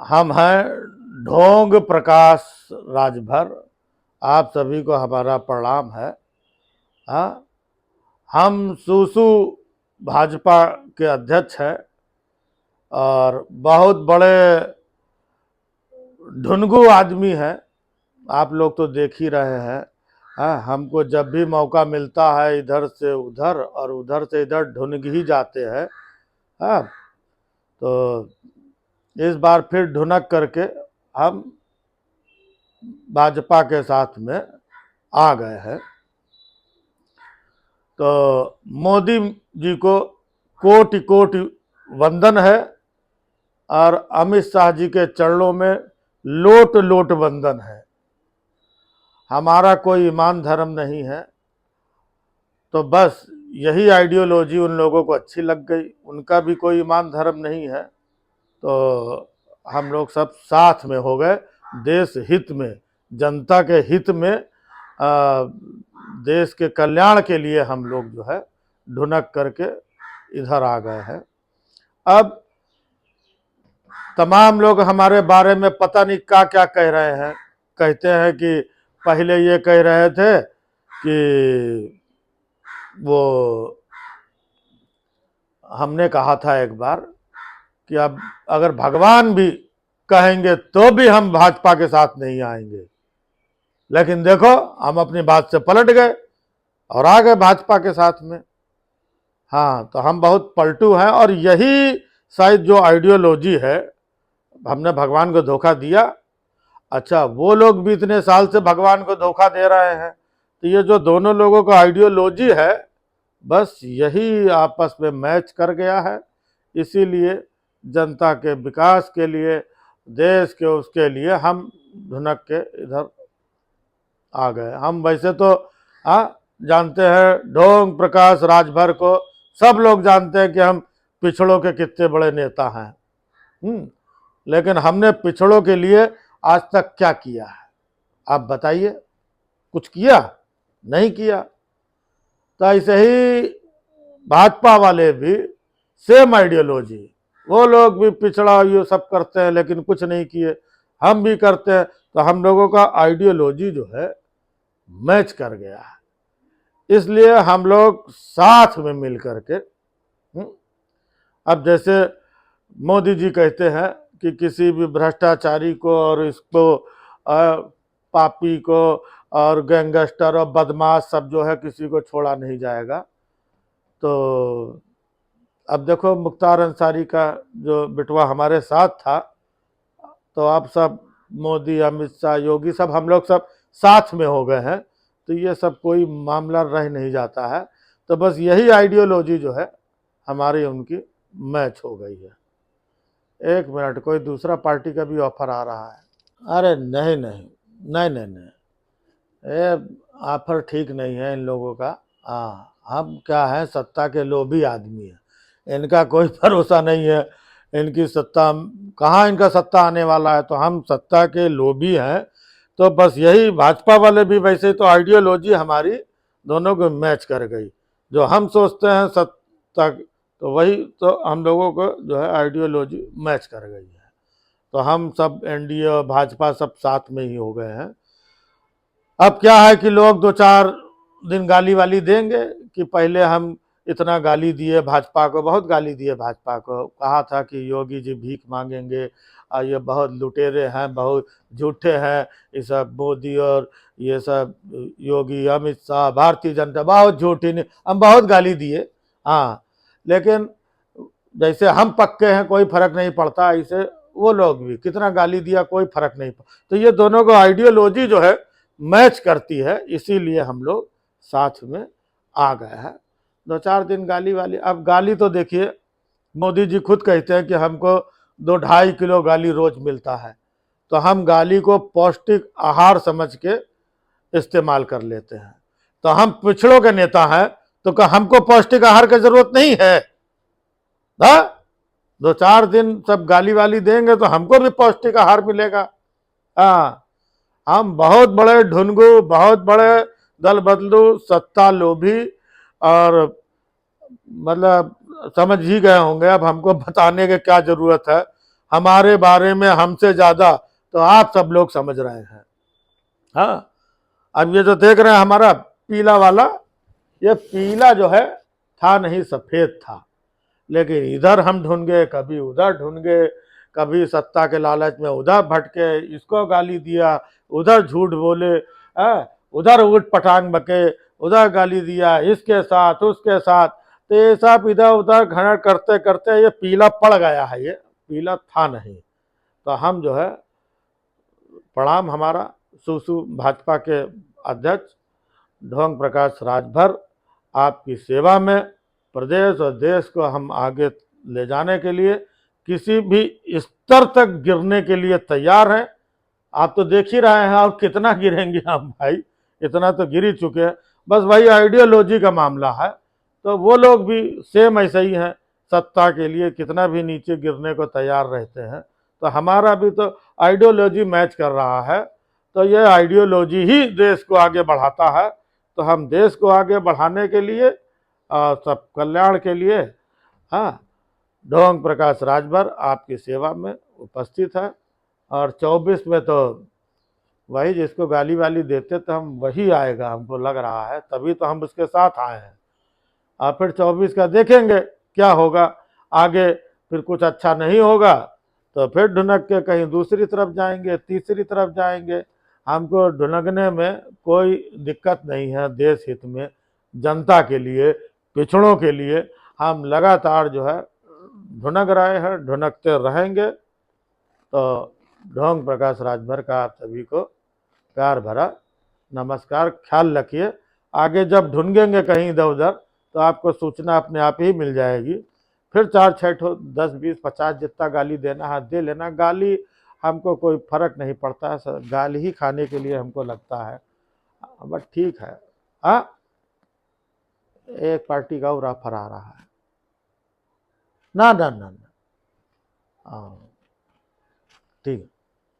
हम हैं ढोंग प्रकाश राजभर। आप सभी को हमारा प्रणाम है। हाँ, हम सूसू भाजपा के अध्यक्ष हैं और बहुत बड़े ढुनगू आदमी हैं। आप लोग तो देख ही रहे हैं। हाँ, हमको जब भी मौका मिलता है इधर से उधर और उधर से इधर ढुनग ही जाते हैं। हाँ, तो इस बार फिर ढुनक करके हम भाजपा के साथ में आ गए हैं। तो मोदी जी को कोटि कोटि वंदन है और अमित शाह जी के चरणों में लोट लोट वंदन है। हमारा कोई ईमान धर्म नहीं है, तो बस यही आइडियोलॉजी उन लोगों को अच्छी लग गई। उनका भी कोई ईमान धर्म नहीं है, तो हम लोग सब साथ में हो गए। देश हित में, जनता के हित में, देश के कल्याण के लिए हम लोग जो है ढुनक करके इधर आ गए हैं। अब तमाम लोग हमारे बारे में पता नहीं क्या क्या कह रहे हैं। कहते हैं कि पहले ये कह रहे थे कि वो हमने कहा था एक बार कि अब अगर भगवान भी कहेंगे तो भी हम भाजपा के साथ नहीं आएंगे। लेकिन देखो, हम अपनी बात से पलट गए और आ गए भाजपा के साथ में। हाँ, तो हम बहुत पलटू हैं और यही शायद जो आइडियोलॉजी है, हमने भगवान को धोखा दिया। अच्छा, वो लोग भी इतने साल से भगवान को धोखा दे रहे हैं, तो ये जो दोनों लोगों का आइडियोलॉजी है, बस यही आपस में मैच कर गया है। इसीलिए जनता के विकास के लिए, देश के उसके लिए हम ढुनक के इधर आ गए। हम वैसे तो जानते हैं ढोंग प्रकाश राजभर को, सब लोग जानते हैं कि हम पिछड़ों के कितने बड़े नेता हैं। लेकिन हमने पिछड़ों के लिए आज तक क्या किया है, आप बताइए? कुछ किया? नहीं किया। तो ऐसे ही भाजपा वाले भी सेम आइडियोलॉजी, वो लोग भी पिछड़ा ये सब करते हैं लेकिन कुछ नहीं किए, हम भी करते हैं। तो हम लोगों का आइडियोलॉजी जो है मैच कर गया है, इसलिए हम लोग साथ में मिल करके अब जैसे मोदी जी कहते हैं कि किसी भी भ्रष्टाचारी को और इसको पापी को और गैंगस्टर और बदमाश सब जो है किसी को छोड़ा नहीं जाएगा। तो अब देखो, मुख्तार अंसारी का जो बिटवा हमारे साथ था, तो आप सब मोदी, अमित शाह, योगी, सब हम लोग सब साथ में हो गए हैं, तो ये सब कोई मामला रह नहीं जाता है। तो बस यही आइडियोलॉजी जो है हमारी उनकी मैच हो गई है। एक मिनट, कोई दूसरा पार्टी का भी ऑफर आ रहा है। अरे नहीं नहीं नहीं नहीं नहीं, ये ऑफर ठीक नहीं है इन लोगों का। हाँ, हम क्या है, सत्ता के लोभी आदमी है, इनका कोई भरोसा नहीं है। इनकी सत्ता कहाँ, इनका सत्ता आने वाला है, तो हम सत्ता के लोभी हैं। तो बस यही भाजपा वाले भी वैसे तो आइडियोलॉजी हमारी दोनों को मैच कर गई। जो हम सोचते हैं सत्ता, तो वही तो हम लोगों को जो है आइडियोलॉजी मैच कर गई है। तो हम सब एनडीए और भाजपा सब साथ में ही हो गए हैं। अब क्या है कि लोग दो चार दिन गाली वाली देंगे कि पहले हम इतना गाली दिए भाजपा को, बहुत गाली दिए भाजपा को, कहा था कि योगी जी भीख मांगेंगे और ये बहुत लुटेरे हैं, बहुत झूठे हैं, ये सब मोदी और ये सब योगी, अमित शाह, भारतीय जनता बहुत झूठी, हम बहुत गाली दिए। हाँ, लेकिन जैसे हम पक्के हैं कोई फर्क नहीं पड़ता, ऐसे वो लोग भी कितना गाली दिया कोई फर्क नहीं पड़ता। तो ये दोनों को आइडियोलॉजी जो है मैच करती है, इसीलिए हम लोग साथ में आ गए हैं। दो चार दिन गाली वाली, अब गाली तो देखिए, मोदी जी खुद कहते हैं कि हमको 2-2.5 किलो गाली रोज मिलता है, तो हम गाली को पौष्टिक आहार समझ के इस्तेमाल कर लेते हैं। तो हम पिछड़ों के नेता हैं, तो क्या हमको पौष्टिक आहार की जरूरत नहीं है? 2-4 दिन सब गाली वाली देंगे तो हमको भी पौष्टिक आहार मिलेगा। हाँ, हम बहुत बड़े ढुनगु, बहुत बड़े दल बदलू, सत्ता लोभी, और मतलब समझ ही गए होंगे, अब हमको बताने की क्या जरूरत है। हमारे बारे में हमसे ज्यादा तो आप सब लोग समझ रहे हैं। हाँ, अब ये जो देख रहे हैं हमारा पीला वाला, ये पीला जो है था नहीं, सफेद था, लेकिन इधर हम ढूंढ गए, कभी उधर ढूंढ गए, कभी सत्ता के लालच में उधर भटके, इसको गाली दिया, उधर झूठ बोले, उधर उठ पटांग बके, उधर गाली दिया, इसके साथ उसके साथ, तो ये सब इधर उधर घड़ करते करते ये पीला पड़ गया है, ये पीला था नहीं। तो हम जो है, प्रणाम हमारा सुसु भाजपा के अध्यक्ष ढोंग प्रकाश राजभर, आपकी सेवा में प्रदेश और देश को हम आगे ले जाने के लिए किसी भी स्तर तक गिरने के लिए तैयार हैं। आप तो देख ही रहे हैं, और कितना गिरेंगे हम भाई, इतना तो गिर ही चुके हैं। बस भाई आइडियोलॉजी का मामला है, तो वो लोग भी सेम ऐसे ही हैं, सत्ता के लिए कितना भी नीचे गिरने को तैयार रहते हैं। तो हमारा भी तो आइडियोलॉजी मैच कर रहा है, तो ये आइडियोलॉजी ही देश को आगे बढ़ाता है। तो हम देश को आगे बढ़ाने के लिए, सब कल्याण के लिए, हाँ, ढोंग प्रकाश राजभर आपकी सेवा में उपस्थित है। और 24 में तो वही जिसको गाली वाली देते तो हम वही आएगा, हमको लग रहा है, तभी तो हम उसके साथ आए हैं। और फिर 24 का देखेंगे क्या होगा आगे, फिर कुछ अच्छा नहीं होगा तो फिर ढुनक के कहीं दूसरी तरफ जाएंगे, तीसरी तरफ जाएंगे। हमको ढुनकने में कोई दिक्कत नहीं है, देश हित में, जनता के लिए, पिछड़ों के लिए हम लगातार जो है ढुनक रहे हैं, ढुनकते रहेंगे। तो ढोंग प्रकाश राजभर का आप सभी को प्यार भरा नमस्कार। ख्याल रखिए, आगे जब ढूंढेंगे कहीं इधर उधर तो आपको सूचना अपने आप ही मिल जाएगी। फिर 4-6 10 20 50 जितना गाली देना है दे लेना, गाली हमको कोई फर्क नहीं पड़ता है, गाली ही खाने के लिए हमको लगता है। बट ठीक है। हाँ, एक पार्टी का और ऑफर आ रहा है। ना ना ना ना, हाँ ठीक है।